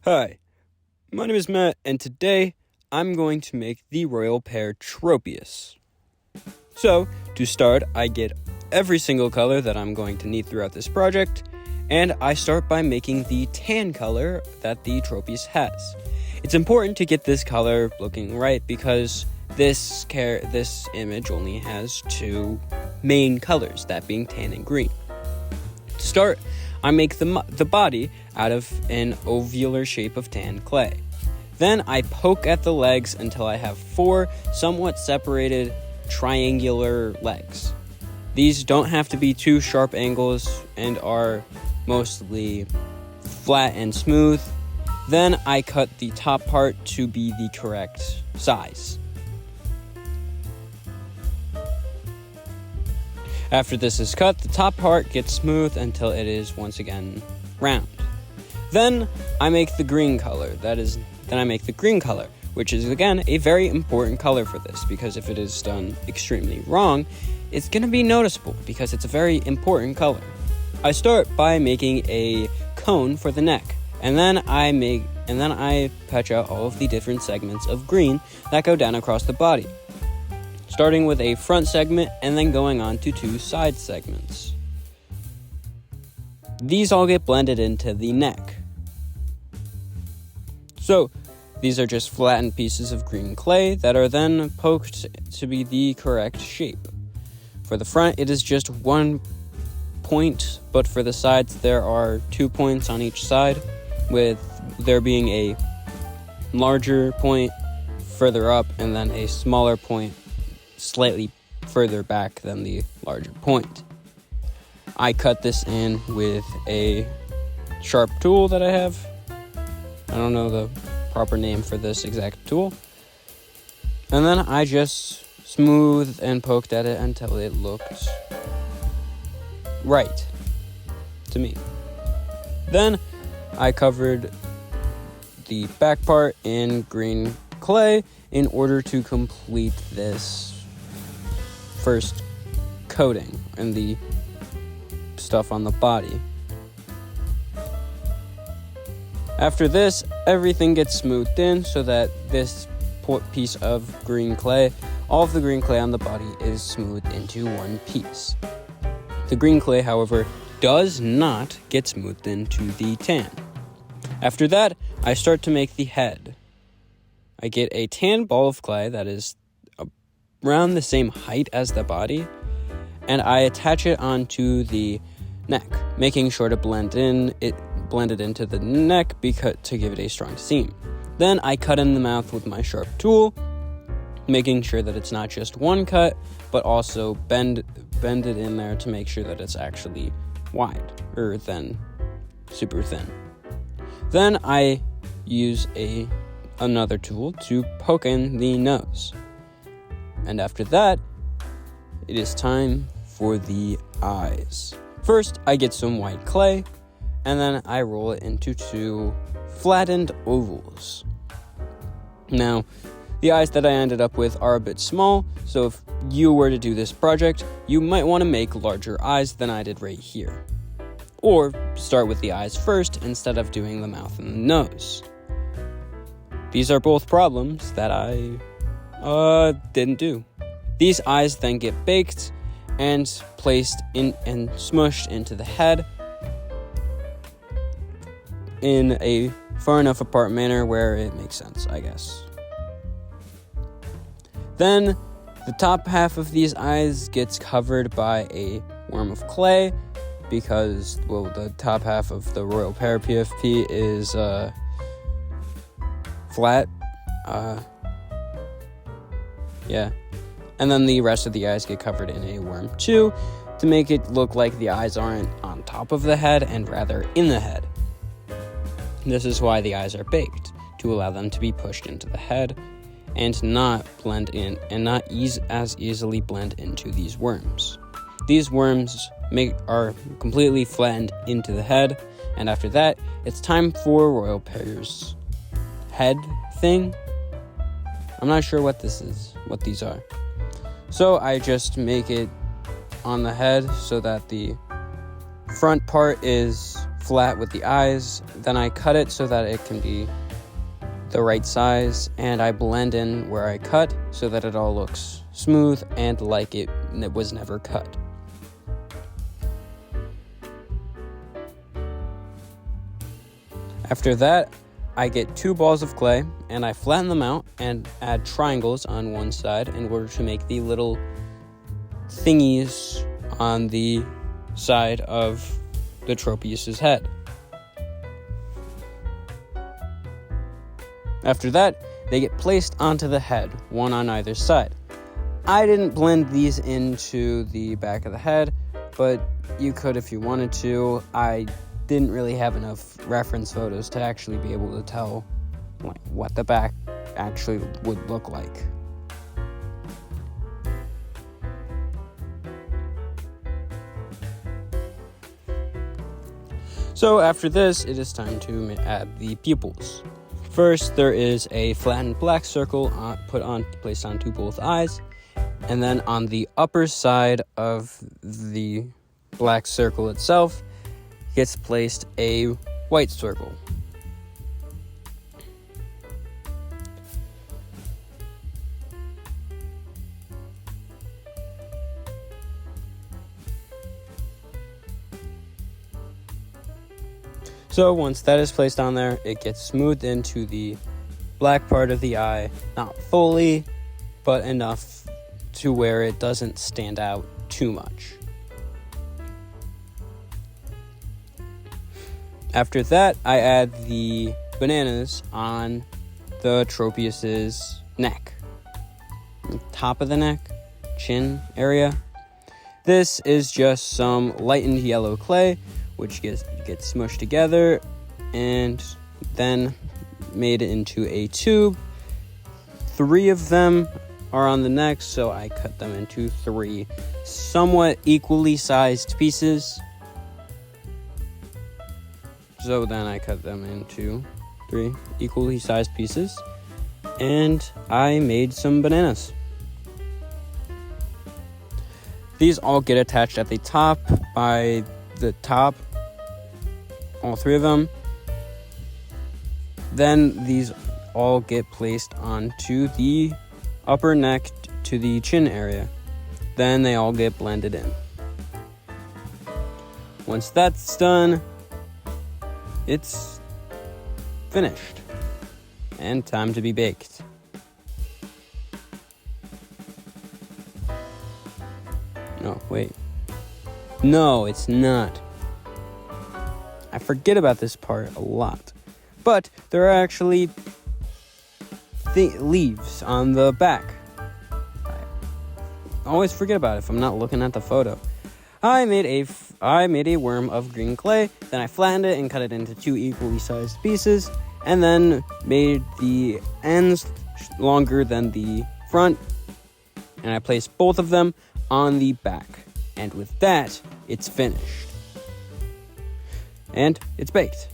Hi, my name is Matt, and today I'm going to make the RoyalPear Tropius. So, to start, I get every single color that I'm going to need throughout this project, and I start by making the tan color that the Tropius has. It's important to get this color looking right because this image only has two main colors, that being tan and green. To start, I make the body out of an ovular shape of tan clay. Then I poke at the legs until I have four somewhat separated triangular legs. These don't have to be too sharp angles and are mostly flat and smooth. Then I cut the top part to be the correct size. After this is cut, the top part gets smooth until it is once again round. Then I make the green color. Which is again a very important color for this, because if it is done extremely wrong, it's going to be noticeable because it's a very important color. I start by making a cone for the neck, and then I patch out all of the different segments of green that go down across the body, starting with a front segment and then going on to two side segments. These all get blended into the neck. So, these are just flattened pieces of green clay that are then poked to be the correct shape. For the front, it is just 1 point, but for the sides, there are 2 points on each side, with there being a larger point further up and then a smaller point slightly further back than the larger point. I cut this in with a sharp tool that I have. I don't know the proper name for this exact tool. And then I just smoothed and poked at it until it looked right to me. Then I covered the back part in green clay in order to complete this first coating and the stuff on the body. After this, everything gets smoothed in so that this piece of green clay, all of the green clay on the body is smoothed into one piece. The green clay, however, does not get smoothed into the tan. After that, I start to make the head. I get a tan ball of clay that is around the same height as the body, and I attach it onto the neck, making sure to blend it into the neck to give it a strong seam. Then I cut in the mouth with my sharp tool, making sure that it's not just one cut, but also bend it in there to make sure that it's actually wide, or super thin. Then I use another tool to poke in the nose. And after that, it is time for the eyes. First, I get some white clay, and then I roll it into two flattened ovals. Now, the eyes that I ended up with are a bit small, so if you were to do this project, you might want to make larger eyes than I did right here. Or start with the eyes first instead of doing the mouth and the nose. These are both problems that I didn't do. These eyes then get baked and placed in and smushed into the head in a far enough apart manner where it makes sense, I guess. Then the top half of these eyes gets covered by a worm of clay because, well, the top half of the RoyalPear PFP is flat. And then the rest of the eyes get covered in a worm too, to make it look like the eyes aren't on top of the head and rather in the head. This is why the eyes are baked, to allow them to be pushed into the head and not blend in and not as easily blend into these worms. These worms are completely flattened into the head, and after that, it's time for RoyalPear's head thing. I'm not sure what these are. So I just make it on the head so that the front part is flat with the eyes. Then I cut it so that it can be the right size, and I blend in where I cut so that it all looks smooth and like it was never cut. After that, I get 2 balls of clay and I flatten them out and add triangles on one side in order to make the little thingies on the side of the Tropius's head. After that, they get placed onto the head, one on either side. I didn't blend these into the back of the head, but you could if you wanted to. I didn't really have enough reference photos to actually be able to tell what the back actually would look like. So after this, it is time to add the pupils. First, there is a flattened black circle placed onto both eyes, and then on the upper side of the black circle itself gets placed a white circle. So once that is placed on there, it gets smoothed into the black part of the eye, not fully, but enough to where it doesn't stand out too much. After that, I add the bananas on the Tropius's neck, top of the neck, chin area. This is just some lightened yellow clay, which gets smushed together and then made into a tube. 3 of them are on the neck, so I cut them into 3 somewhat equally sized pieces. So then I cut them into 3 equally sized pieces, and I made some bananas. These all get attached at the top by the top, all 3 of them. Then these all get placed onto the upper neck to the chin area. Then they all get blended in. Once that's done, it's finished and time to be baked. No, wait. No, it's not. I forget about this part a lot. But there are actually leaves on the back. I always forget about it if I'm not looking at the photo. I made a worm of green clay, then I flattened it and cut it into 2 equally sized pieces, and then made the ends longer than the front, and I placed both of them on the back. And with that, it's finished. And it's baked.